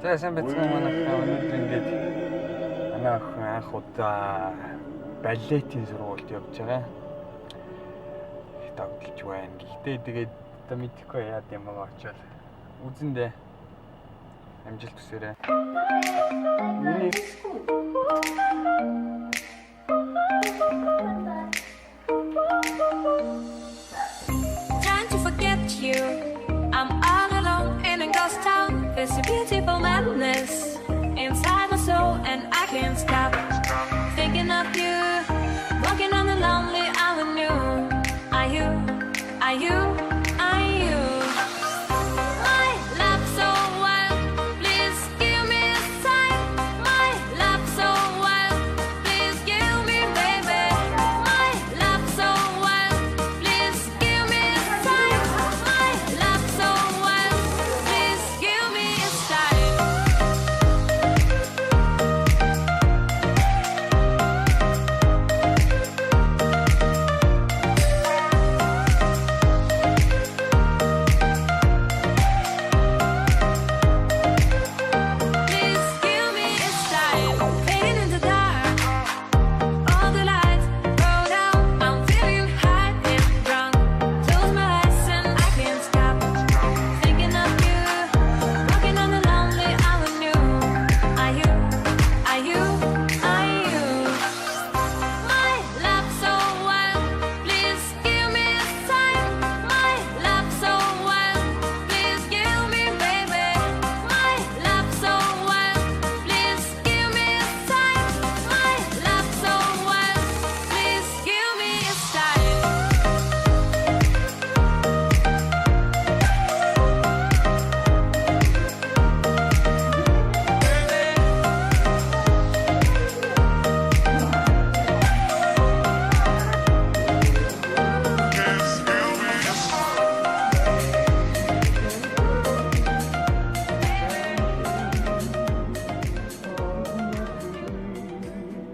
За сайн байцгаана манайхаа өнөөдөр ингээд манай охин анх удаа балетийн сургуульд явж байгаа. Тогтолж байна. Гэхдээ тэгээд одоо мэдэхгүй яад юм аа очивол үзэндээ амжилт хүсээрэй. Trying to forget you, I'm all alone in a ghost town. There's a beautiful madness inside my soul, and I can't stop.